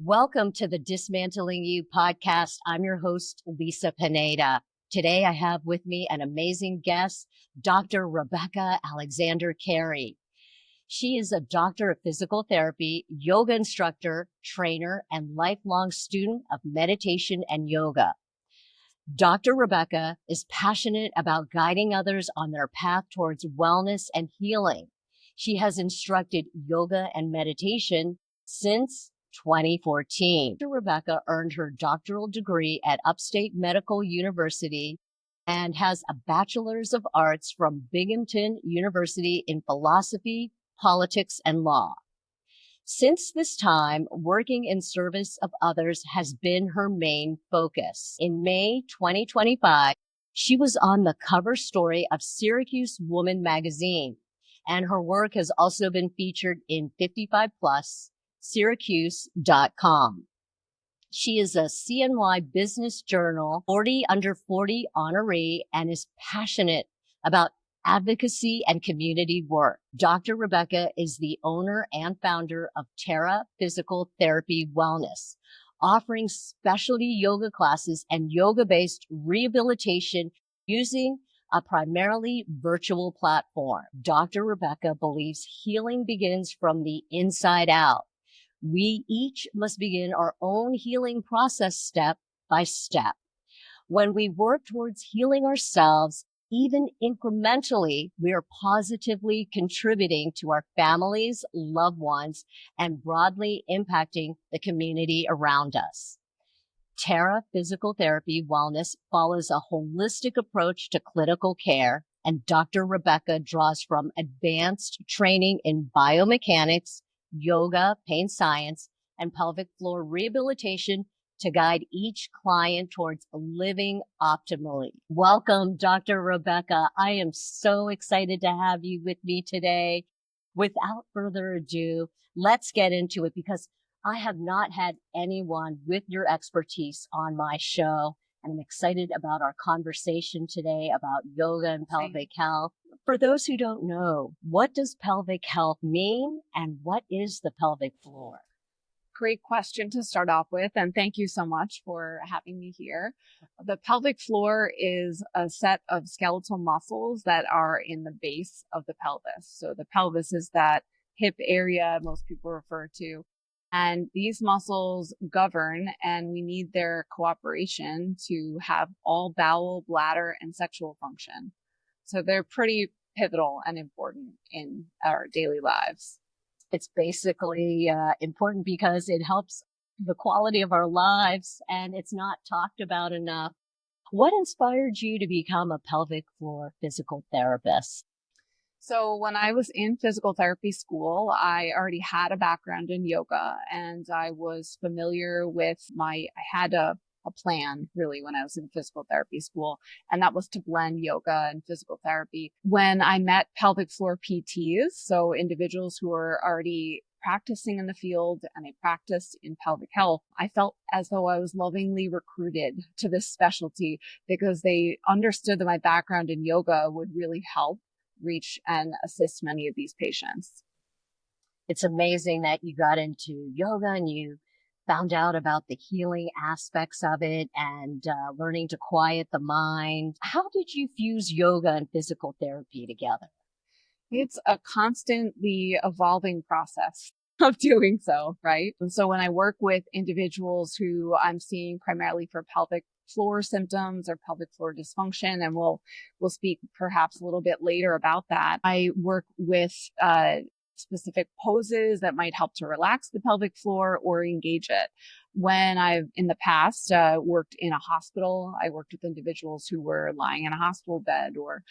Welcome to the Dismantling You podcast. I'm your host, Lisa Pineda. Today I have with me an amazing guest, Dr. Rebecca Alexander Carey. She is a doctor of physical therapy, yoga instructor, trainer, and lifelong student of meditation and yoga. Dr. Rebecca is passionate about guiding others on their path towards wellness and healing. She has instructed yoga and meditation since 2014. Dr. Rebecca earned her doctoral degree at Upstate Medical University and has a bachelor's of arts from Binghamton University in philosophy, politics, and law. Since this time, working in service of others has been her main focus. In May 2025, she was on the cover story of Syracuse Woman magazine, and her work has also been featured in 55 Plus, Syracuse.com. She is a CNY Business Journal 40 Under 40 honoree and is passionate about advocacy and community work. Dr. Rebecca is the owner and founder of TerraPhysicalTherapyWellness, offering specialty yoga classes and yoga-based rehabilitation using a primarily virtual platform. Dr. Rebecca believes healing begins from the inside out. We each must begin our own healing process step by step. When we work towards healing ourselves, even incrementally, we are positively contributing to our families, loved ones, and broadly impacting the community around us. Terra Physical Therapy Wellness follows a holistic approach to clinical care, and Dr. Rebecca draws from advanced training in biomechanics, yoga, pain science, and pelvic floor rehabilitation to guide each client towards living optimally. Welcome, Dr. Rebecca. I am so excited to have you with me today. Without further ado, let's get into it because I have not had anyone with your expertise on my show, and I'm excited about our conversation today about yoga and pelvic health. For those who don't know, what does pelvic health mean and what is the pelvic floor? Great question to start off with, and thank you so much for having me here. The pelvic floor is a set of skeletal muscles that are in the base of the pelvis. So the pelvis is that hip area most people refer to, and these muscles govern, and we need their cooperation to have all bowel, bladder, and sexual function. So they're pretty pivotal and important in our daily lives. It's basically important because it helps the quality of our lives and it's not talked about enough. What inspired you to become a pelvic floor physical therapist? So when I was in physical therapy school, I already had a background in yoga and I was familiar with I had a plan really when I was in physical therapy school, and that was to blend yoga and physical therapy. When I met pelvic floor PTs, so individuals who are already practicing in the field and I practiced in pelvic health, I felt as though I was lovingly recruited to this specialty because they understood that my background in yoga would really help reach and assist many of these patients. It's amazing that you got into yoga and you found out about the healing aspects of it and learning to quiet the mind. How did you fuse yoga and physical therapy together? It's a constantly evolving process of doing so, right? And so when I work with individuals who I'm seeing primarily for pelvic floor symptoms or pelvic floor dysfunction, and we'll speak perhaps a little bit later about that, I work with specific poses that might help to relax the pelvic floor or engage it. When I've in the past worked in a hospital, I worked with individuals who were lying in a hospital bed or,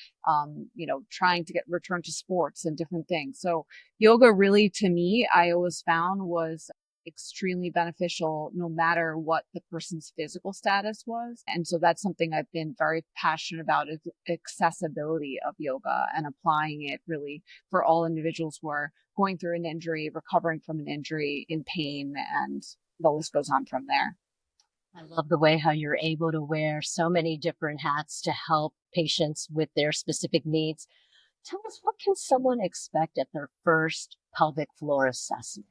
trying to return to sports and different things. So yoga really, to me, I always found was extremely beneficial no matter what the person's physical status was. And so that's something I've been very passionate about, is accessibility of yoga and applying it really for all individuals who are going through an injury, recovering from an injury, in pain, and the list goes on from there. I love the way how you're able to wear so many different hats to help patients with their specific needs. Tell us, what can someone expect at their first pelvic floor assessment?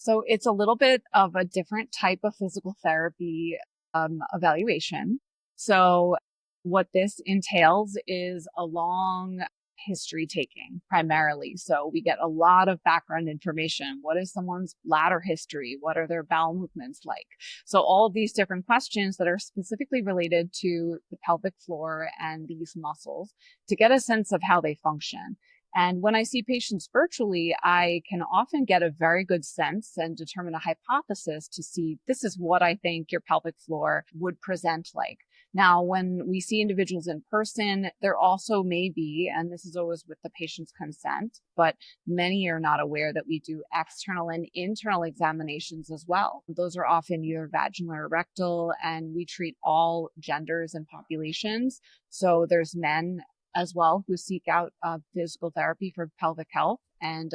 So it's a little bit of a different type of physical therapy evaluation. So what this entails is a long history taking primarily. So we get a lot of background information. What is someone's bladder history? What are their bowel movements like? So all of these different questions that are specifically related to the pelvic floor and these muscles to get a sense of how they function. And when I see patients virtually, I can often get a very good sense and determine a hypothesis to see this is what I think your pelvic floor would present like. Now, when we see individuals in person, there also may be, and this is always with the patient's consent, but many are not aware that we do external and internal examinations as well. Those are often either vaginal or rectal, and we treat all genders and populations. So there's men as well who seek out physical therapy for pelvic health, and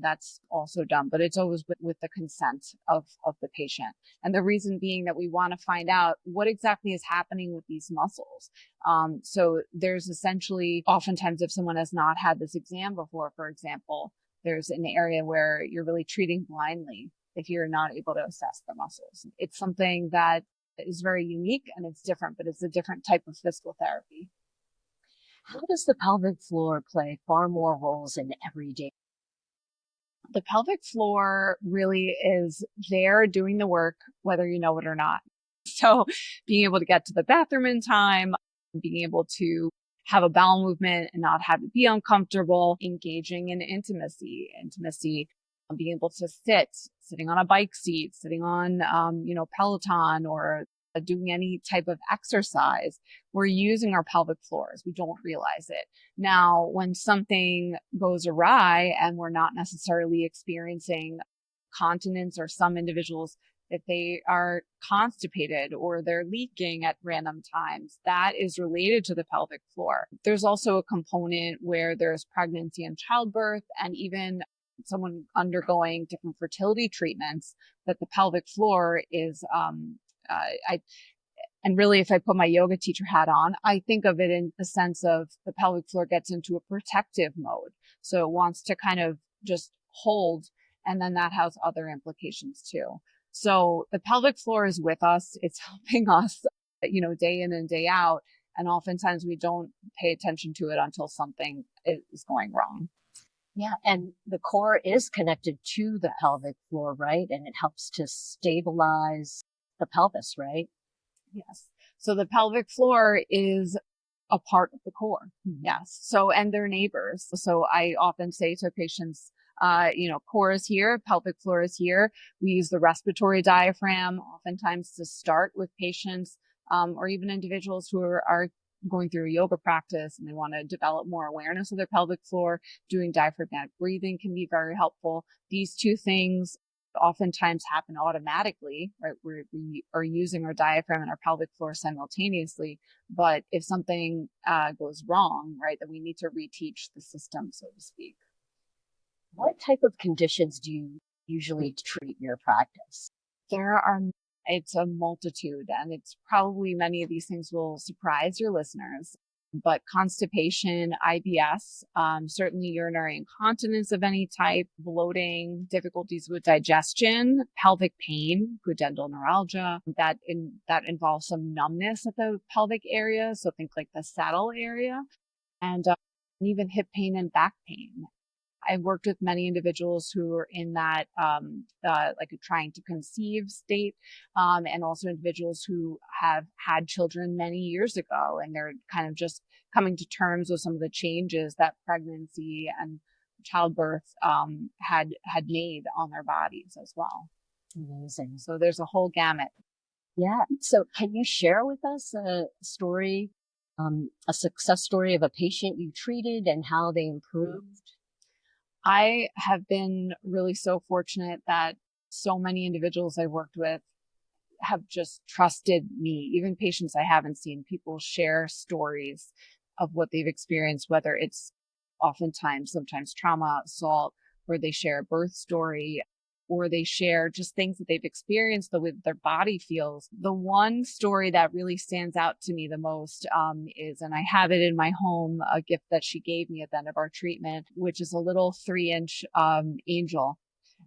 that's also done, but it's always with the consent of the patient. And the reason being that we want to find out what exactly is happening with these muscles. So there's essentially, oftentimes if someone has not had this exam before, for example, there's an area where you're really treating blindly if you're not able to assess the muscles. It's something that is very unique and it's different, but it's a different type of physical therapy. How does the pelvic floor play far more roles in everyday? The pelvic floor really is there doing the work, whether you know it or not. So being able to get to the bathroom in time, being able to have a bowel movement and not have it be uncomfortable, engaging in intimacy, being able to sitting on a bike seat, sitting on, Peloton or doing any type of exercise, we're using our pelvic floors. We don't realize it. Now, when something goes awry and we're not necessarily experiencing continence, or some individuals, if they are constipated or they're leaking at random times, that is related to the pelvic floor. There's also a component where there's pregnancy and childbirth, and even someone undergoing different fertility treatments, that the pelvic floor is, and really, if I put my yoga teacher hat on, I think of it in the sense of the pelvic floor gets into a protective mode. So it wants to kind of just hold, and then that has other implications too. So the pelvic floor is with us. It's helping us, day in and day out. And oftentimes we don't pay attention to it until something is going wrong. Yeah, and the core is connected to the pelvic floor, right? And it helps to stabilize the pelvis, right? Yes. So the pelvic floor is a part of the core. Yes. So, and they're neighbors. So I often say to patients, core is here, pelvic floor is here. We use the respiratory diaphragm oftentimes to start with patients, or even individuals who are going through a yoga practice and they want to develop more awareness of their pelvic floor. Doing diaphragmatic breathing can be very helpful. These two things oftentimes happen automatically, right? We are using our diaphragm and our pelvic floor simultaneously. But if something goes wrong, right, then we need to reteach the system, so to speak. What type of conditions do you usually treat in your practice? It's a multitude, and it's probably many of these things will surprise your listeners. But constipation, IBS, certainly urinary incontinence of any type, bloating, difficulties with digestion, pelvic pain, pudendal neuralgia, that involves some numbness at the pelvic area. So think like the saddle area, and even hip pain and back pain. I've worked with many individuals who are in that, like a trying to conceive state, and also individuals who have had children many years ago, and they're kind of just coming to terms with some of the changes that pregnancy and childbirth had made on their bodies as well. Amazing. So there's a whole gamut. Yeah. So can you share with us a story, a success story of a patient you treated and how they improved? I have been really so fortunate that so many individuals I worked with have just trusted me. Even patients I haven't seen, people share stories of what they've experienced, whether it's sometimes trauma, assault, or they share a birth story, or they share just things that they've experienced, the way their body feels. The one story that really stands out to me the most is, and I have it in my home, a gift that she gave me at the end of our treatment, which is a little 3-inch angel.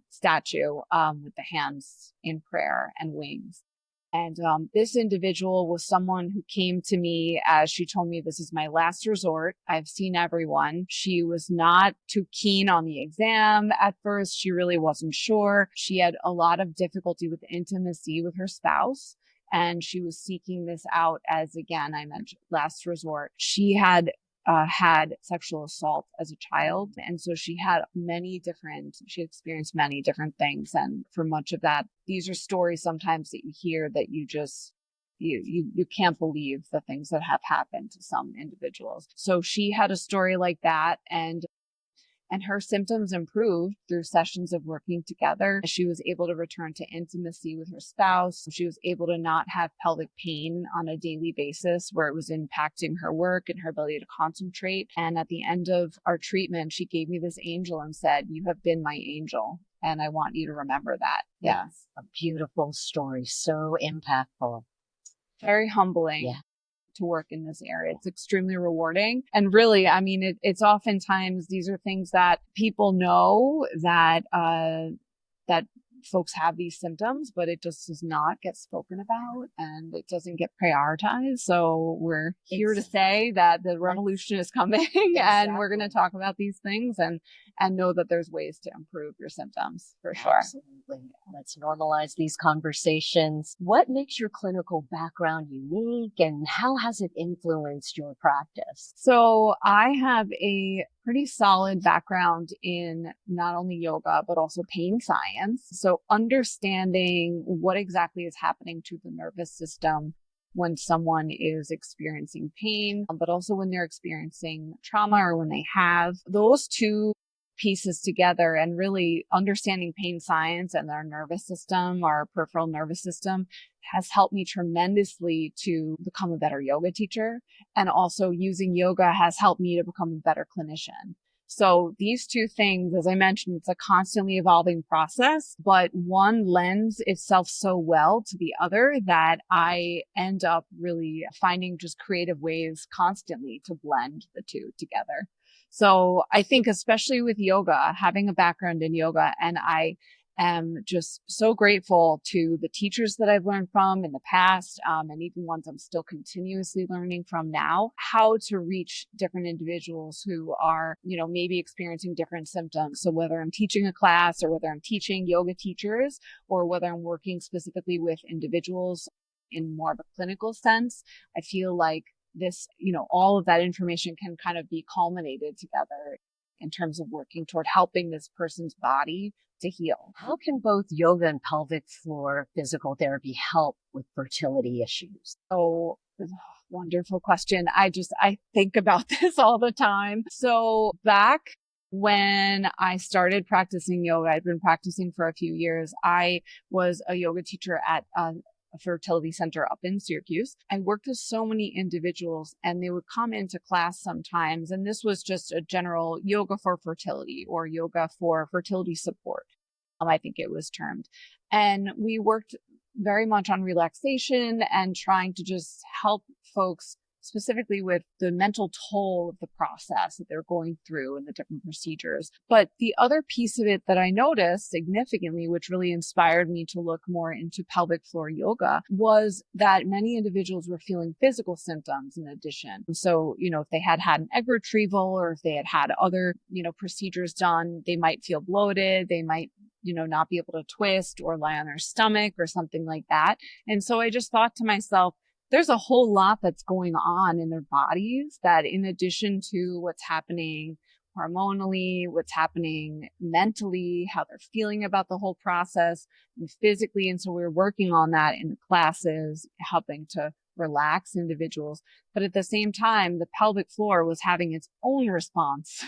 statue with the hands in prayer and wings. And this individual was someone who came to me as she told me, this is my last resort. I've seen everyone. She was not too keen on the exam at first. She really wasn't sure. She had a lot of difficulty with intimacy with her spouse. And she was seeking this out as, again, I mentioned, last resort. She had sexual assault as a child. And so she experienced many different things. And for much of that, these are stories sometimes that you hear that you can't believe the things that have happened to some individuals. So she had a story like that. And her symptoms improved through sessions of working together. She was able to return to intimacy with her spouse. She was able to not have pelvic pain on a daily basis where it was impacting her work and her ability to concentrate. And at the end of our treatment, she gave me this angel and said, "You have been my angel, and I want you to remember that." Yes. A beautiful story. So impactful. Very humbling. To work in this area. It's extremely rewarding. And really, I mean, it's oftentimes these are things that people know that, that folks have these symptoms, but it just does not get spoken about and it doesn't get prioritized. So we're here to say that the revolution is coming and we're going to talk about these things and know that there's ways to improve your symptoms for sure. Absolutely. Let's normalize these conversations. What makes your clinical background unique and how has it influenced your practice? So I have a pretty solid background in not only yoga, but also pain science. So understanding what exactly is happening to the nervous system when someone is experiencing pain, but also when they're experiencing trauma or when they have those two pieces together and really understanding pain science and our nervous system, our peripheral nervous system has helped me tremendously to become a better yoga teacher. And also using yoga has helped me to become a better clinician. So these two things, as I mentioned, it's a constantly evolving process, but one lends itself so well to the other that I end up really finding just creative ways constantly to blend the two together. So I think especially with yoga, having a background in yoga, and I am just so grateful to the teachers that I've learned from in the past, and even ones I'm still continuously learning from now, how to reach different individuals who are, maybe experiencing different symptoms. So whether I'm teaching a class or whether I'm teaching yoga teachers or whether I'm working specifically with individuals in more of a clinical sense, I feel like this, all of that information can kind of be culminated together in terms of working toward helping this person's body to heal. How can both yoga and pelvic floor physical therapy help with fertility issues? Oh, wonderful question. I think about this all the time. So back when I started practicing yoga, I'd been practicing for a few years. I was a yoga teacher at a fertility center up in Syracuse. I worked with so many individuals and they would come into class sometimes. And this was just a general yoga for fertility or yoga for fertility support. I think it was termed. And we worked very much on relaxation and trying to just help folks specifically with the mental toll of the process that they're going through and the different procedures. But the other piece of it that I noticed significantly, which really inspired me to look more into pelvic floor yoga, was that many individuals were feeling physical symptoms in addition. So, if they had had an egg retrieval or if they had had other, procedures done, they might feel bloated. They might not be able to twist or lie on their stomach or something like that. And so I just thought to myself, there's a whole lot that's going on in their bodies that in addition to what's happening hormonally, what's happening mentally, how they're feeling about the whole process and physically. And so we're working on that in the classes, helping to relax individuals. But at the same time, the pelvic floor was having its own response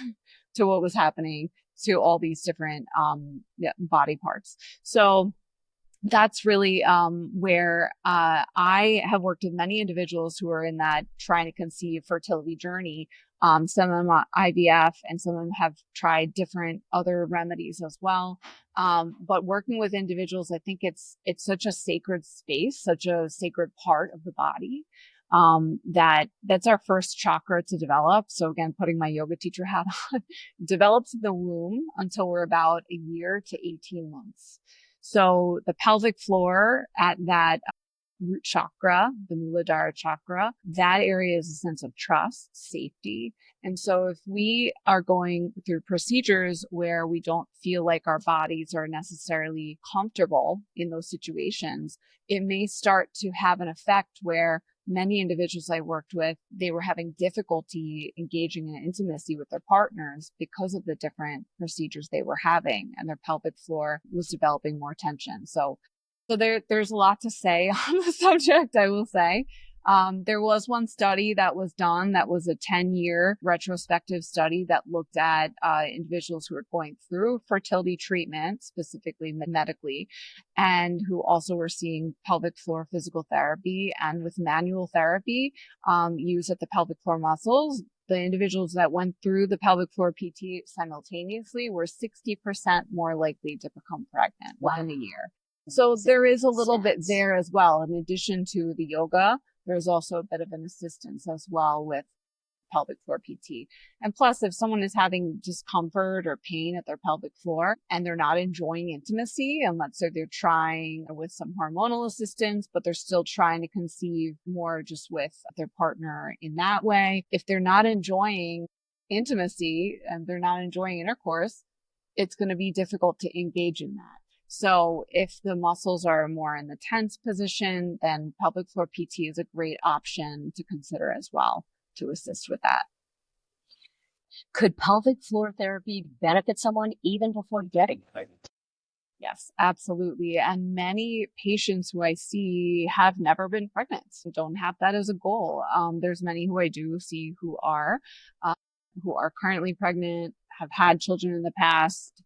to what was happening to all these different body parts. So that's really where I have worked with many individuals who are in that trying to conceive fertility journey. Some of them are IVF and some of them have tried different other remedies as well. But working with individuals, I think it's such a sacred space, such a sacred part of the body. That's our first chakra to develop. So again, putting my yoga teacher hat on, develops in the womb until we're about a year to 18 months. So the pelvic floor at that root chakra, the Muladhara chakra, that area is a sense of trust, safety. And so if we are going through procedures where we don't feel like our bodies are necessarily comfortable in those situations, it may start to have an effect where many individuals I worked with, they were having difficulty engaging in intimacy with their partners because of the different procedures they were having, and their pelvic floor was developing more tension. So there's a lot to say on the subject, I will say. There was one study that was done that was a 10-year retrospective study that looked at individuals who were going through fertility treatment, specifically medically, and who also were seeing pelvic floor physical therapy and with manual therapy used at the pelvic floor muscles. The individuals that went through the pelvic floor PT simultaneously were 60% more likely to become pregnant within a year. So there is a little bit there as well. In addition to the yoga, there's also a bit of an assistance as well with pelvic floor PT. And plus, if someone is having discomfort or pain at their pelvic floor and they're not enjoying intimacy, and let's say they're trying with some hormonal assistance, but they're still trying to conceive more just with their partner in that way, if they're not enjoying intimacy and they're not enjoying intercourse, it's going to be difficult to engage in that. So if the muscles are more in the tense position, then pelvic floor PT is a great option to consider as well to assist with that. Could pelvic floor therapy benefit someone even before getting pregnant? Yes, absolutely. And many patients who I see have never been pregnant, so don't have that as a goal. There's many who I do see who are currently pregnant, have had children in the past.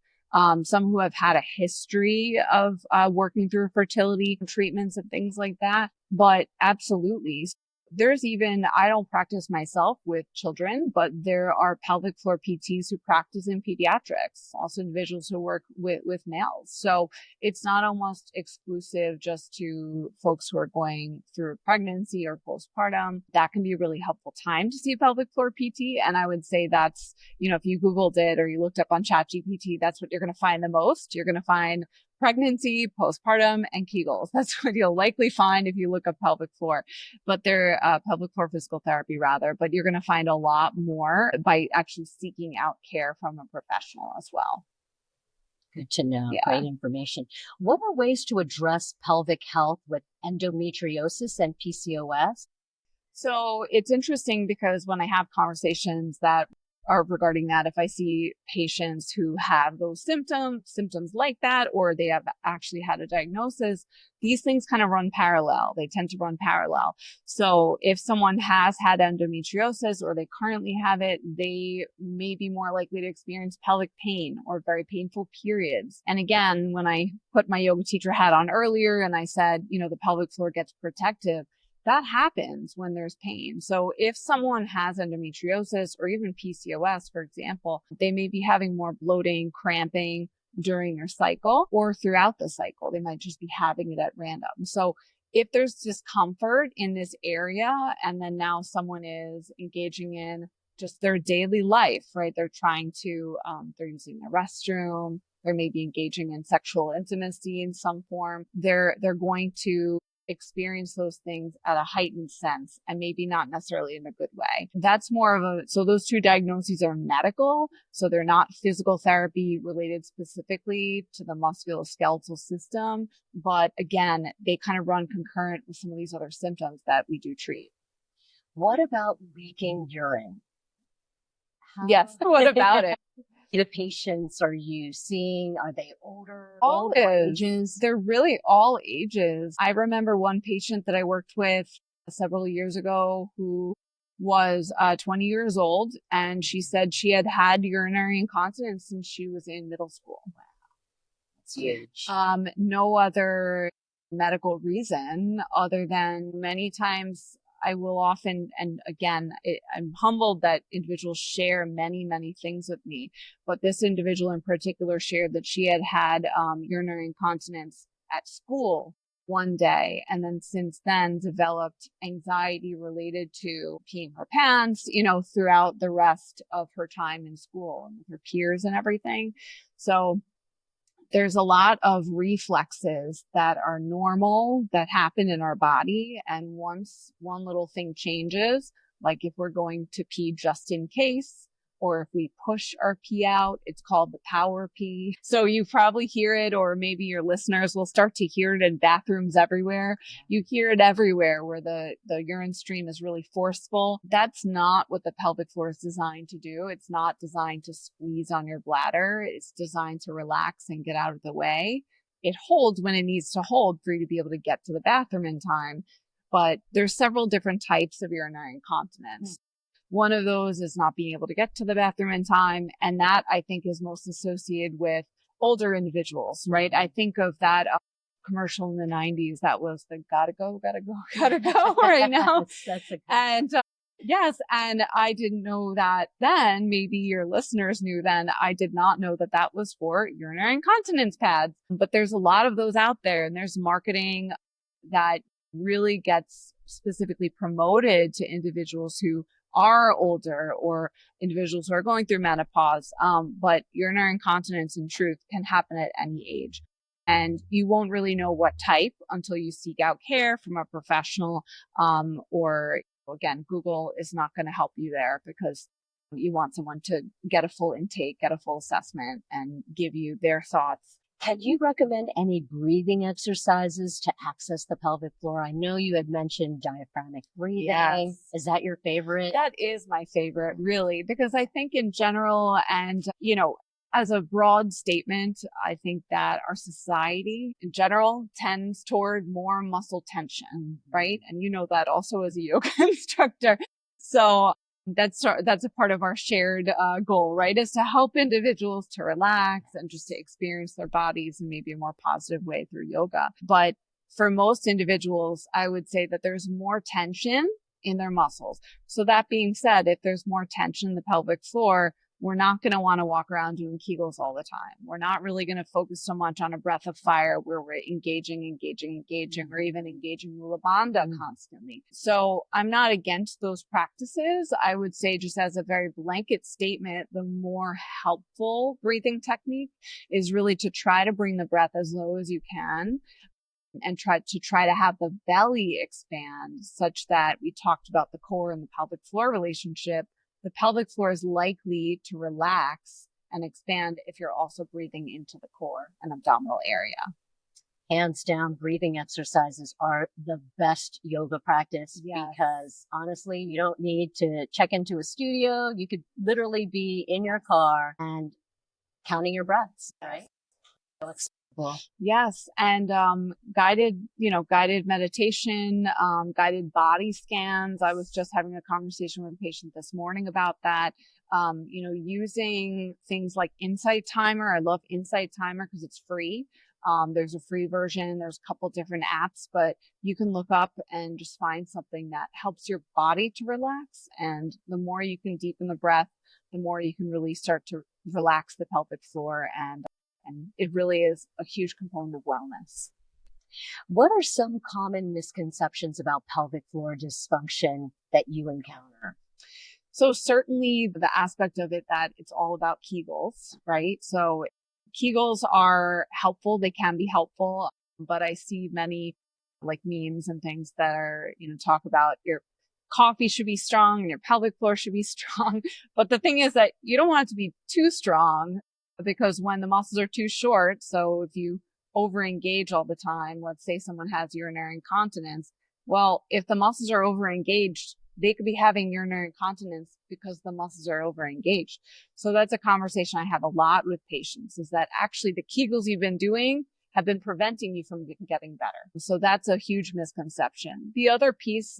Some who have had a history of working through fertility treatments and things like that. But absolutely. There's even, I don't practice myself with children, but there are pelvic floor PTs who practice in pediatrics, also individuals who work with males. So it's not almost exclusive just to folks who are going through pregnancy or postpartum. That can be a really helpful time to see pelvic floor PT. And I would say that's, if you Googled it or you looked up on ChatGPT, that's what you're going to find the most. You're going to find pregnancy, postpartum, and Kegels. That's what you'll likely find if you look up pelvic floor, but they're pelvic floor physical therapy rather, but you're going to find a lot more by actually seeking out care from a professional as well. Good to know. Yeah. Great information. What are ways to address pelvic health with endometriosis and PCOS? So it's interesting because when I have conversations that are regarding that, if I see patients who have those symptoms like that, or they have actually had a diagnosis, these things kind of run parallel. They tend to run parallel. So if someone has had endometriosis or they currently have it, they may be more likely to experience pelvic pain or very painful periods. And again, when I put my yoga teacher hat on earlier and I said, the pelvic floor gets protective, that happens when there's pain. So if someone has endometriosis or even PCOS, for example, they may be having more bloating, cramping during their cycle or throughout the cycle. They might just be having it at random. So if there's discomfort in this area, and then now someone is engaging in just their daily life, right? They're trying to, they're using the restroom, they're maybe engaging in sexual intimacy in some form. They're going to experience those things at a heightened sense and maybe not necessarily in a good way. That's more of so those two diagnoses are medical. So they're not physical therapy related specifically to the musculoskeletal system. But again, they kind of run concurrent with some of these other symptoms that we do treat. What about leaking urine? Yes. What about it? The patients are you seeing? Are they older? All ages. They're really all ages. I remember one patient that I worked with several years ago who was 20 years old, and she said she had had urinary incontinence since she was in middle school. Wow. That's huge. No other medical reason other than many times I will often, and again, I'm humbled that individuals share many, many things with me, but this individual in particular shared that she had had urinary incontinence at school one day. And then since then developed anxiety related to peeing her pants, throughout the rest of her time in school and with her peers and everything. So there's a lot of reflexes that are normal that happen in our body. And once one little thing changes, like if we're going to pee just in case, or if we push our pee out, it's called the power pee. So you probably hear it, or maybe your listeners will start to hear it in bathrooms everywhere. You hear it everywhere where the urine stream is really forceful. That's not what the pelvic floor is designed to do. It's not designed to squeeze on your bladder. It's designed to relax and get out of the way. It holds when it needs to hold for you to be able to get to the bathroom in time. But there's several different types of urinary incontinence. One of those is not being able to get to the bathroom in time. And that I think is most associated with older individuals, right? I think of that commercial in the 90s that was the gotta go right now. And yes, and I didn't know that then. Maybe your listeners knew then. I did not know that that was for urinary incontinence pads. But there's a lot of those out there, and there's marketing that really gets specifically promoted to individuals who are older or individuals who are going through menopause. But urinary incontinence in truth can happen at any age. And you won't really know what type until you seek out care from a professional, or again, Google is not going to help you there because you want someone to get a full intake, get a full assessment, and give you their thoughts. Can you recommend any breathing exercises to access the pelvic floor? I know you had mentioned diaphragmatic breathing. Yes. Is that your favorite? That is my favorite, really, because I think in general, and, as a broad statement, I think that our society in general tends toward more muscle tension, right? And you know that also as a yoga instructor. So that's a part of our shared goal, right? Is to help individuals to relax and just to experience their bodies in maybe a more positive way through yoga. But for most individuals, I would say that there's more tension in their muscles. So that being said, if there's more tension in the pelvic floor, we're not going to want to walk around doing Kegels all the time. We're not really going to focus so much on a breath of fire where we're engaging, or even engaging Mula Bandha constantly. So I'm not against those practices. I would say, just as a very blanket statement, the more helpful breathing technique is really to try to bring the breath as low as you can and try to have the belly expand such that we talked about the core and the pelvic floor relationship. The pelvic floor is likely to relax and expand if you're also breathing into the core and abdominal area. Hands down, breathing exercises are the best yoga practice. Yes. Because honestly, you don't need to check into a studio. You could literally be in your car and counting your breaths, right? So accessible. Yes. And guided meditation, guided body scans. I was just having a conversation with a patient this morning about that. Using things like Insight Timer. I love Insight Timer because it's free. There's a free version. There's a couple different apps, but you can look up and just find something that helps your body to relax. And the more you can deepen the breath, the more you can really start to relax the pelvic floor. And it really is a huge component of wellness. What are some common misconceptions about pelvic floor dysfunction that you encounter? So certainly the aspect of it that it's all about Kegels, right? So Kegels are helpful. They can be helpful, but I see many like memes and things that are, talk about your coffee should be strong and your pelvic floor should be strong. But the thing is that you don't want it to be too strong because when the muscles are too short, so if you over-engage all the time, let's say someone has urinary incontinence, well, if the muscles are over-engaged, they could be having urinary incontinence because the muscles are over-engaged. So that's a conversation I have a lot with patients, is that actually the Kegels you've been doing have been preventing you from getting better. So that's a huge misconception. The other piece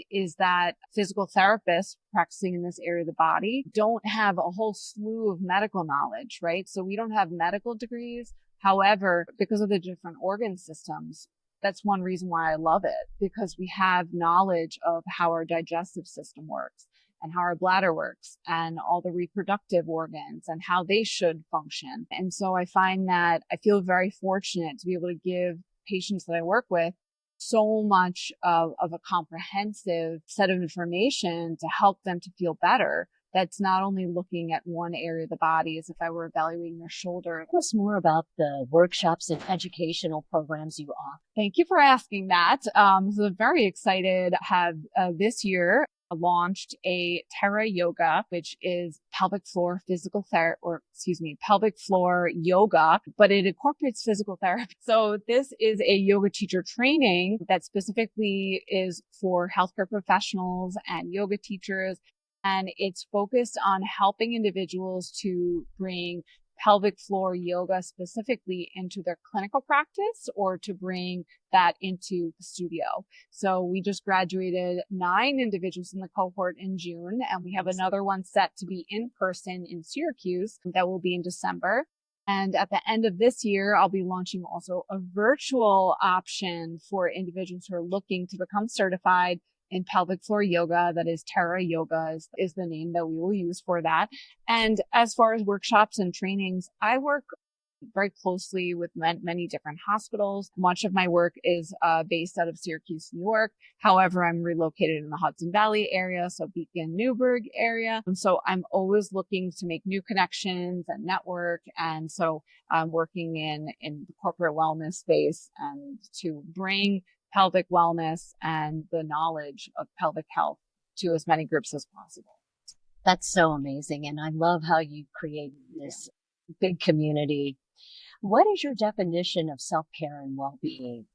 is that physical therapists practicing in this area of the body don't have a whole slew of medical knowledge, right? So we don't have medical degrees. However, because of the different organ systems, that's one reason why I love it, because we have knowledge of how our digestive system works and how our bladder works and all the reproductive organs and how they should function. And so I find that I feel very fortunate to be able to give patients that I work with so much of a comprehensive set of information to help them to feel better. That's not only looking at one area of the body as if I were evaluating their shoulder. Tell us more about the workshops and educational programs you offer. Thank you for asking that. So I'm very excited to have this year launched a Terra Yoga, which is pelvic floor pelvic floor yoga, but it incorporates physical therapy. So this is a yoga teacher training that specifically is for healthcare professionals and yoga teachers. And it's focused on helping individuals to bring pelvic floor yoga specifically into their clinical practice or to bring that into the studio. So we just graduated 9 individuals in the cohort in June, and we have another one set to be in person in Syracuse that will be in December. And at the end of this year, I'll be launching also a virtual option for individuals who are looking to become certified in pelvic floor yoga. That is Terra Yoga is the name that we will use for that. And as far as workshops and trainings, I work very closely with many different hospitals. Much of my work is based out of Syracuse, New York. However, I'm relocated in the Hudson Valley area, so Beacon, Newburgh area. And so I'm always looking to make new connections and network. And so I'm working in the corporate wellness space and to bring pelvic wellness and the knowledge of pelvic health to as many groups as possible. That's so amazing. And I love how you created this big community. What is your definition of self-care and well-being?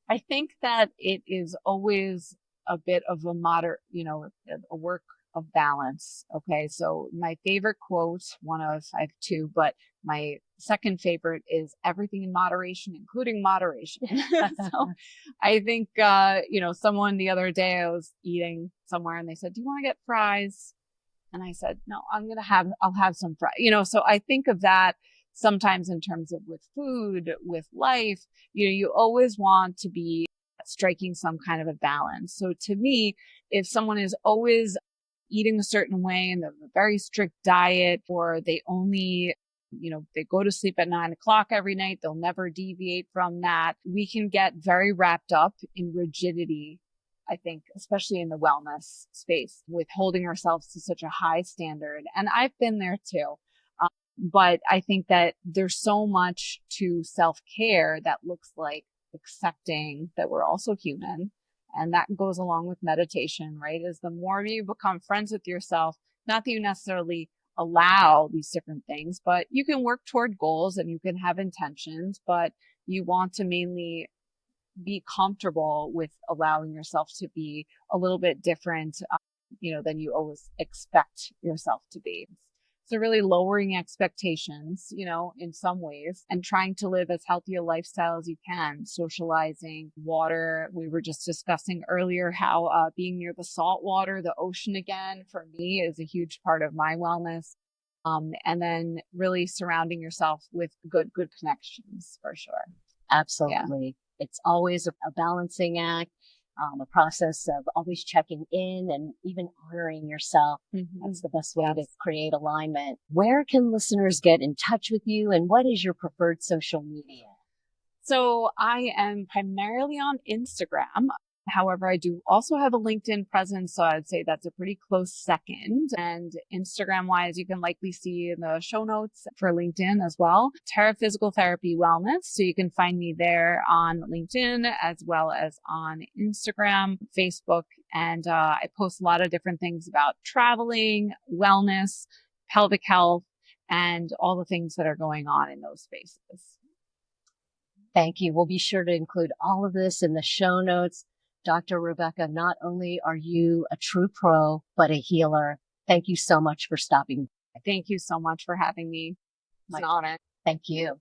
I think that it is always a bit of a work of balance. Okay. So my favorite quote, I have 2, but my second favorite is everything in moderation, including moderation. So I think, someone the other day I was eating somewhere and they said, do you want to get fries? And I said, no, I'll have some fries, so I think of that sometimes in terms of with food, with life, you always want to be striking some kind of a balance. So to me, if someone is always eating a certain way and they have a very strict diet, or they only, they go to sleep at 9 o'clock every night, they'll never deviate from that. We can get very wrapped up in rigidity, I think, especially in the wellness space, with holding ourselves to such a high standard. And I've been there too. But I think that there's so much to self-care that looks like accepting that we're also human. And that goes along with meditation, right? Is the more you become friends with yourself, not that you necessarily allow these different things, but you can work toward goals and you can have intentions, but you want to mainly be comfortable with allowing yourself to be a little bit different, than you always expect yourself to be. So really lowering expectations, in some ways, and trying to live as healthy a lifestyle as you can, socializing, water. We were just discussing earlier how being near the salt water, the ocean again, for me is a huge part of my wellness. And then really surrounding yourself with good connections for sure. Absolutely. Yeah. It's always a balancing act. A process of always checking in and even honoring yourself. Mm-hmm. That's the best way to create alignment. Where can listeners get in touch with you, and what is your preferred social media? So I am primarily on Instagram. However, I do also have a LinkedIn presence, so I'd say that's a pretty close second. And Instagram-wise, you can likely see in the show notes for LinkedIn as well, TerraPhysicalTherapyWellness. So you can find me there on LinkedIn as well as on Instagram, Facebook, and I post a lot of different things about traveling, wellness, pelvic health, and all the things that are going on in those spaces. Thank you. We'll be sure to include all of this in the show notes. Dr. Rebecca, not only are you a true pro, but a healer. Thank you so much for stopping. Thank you so much for having me. It's an honor. Thank you.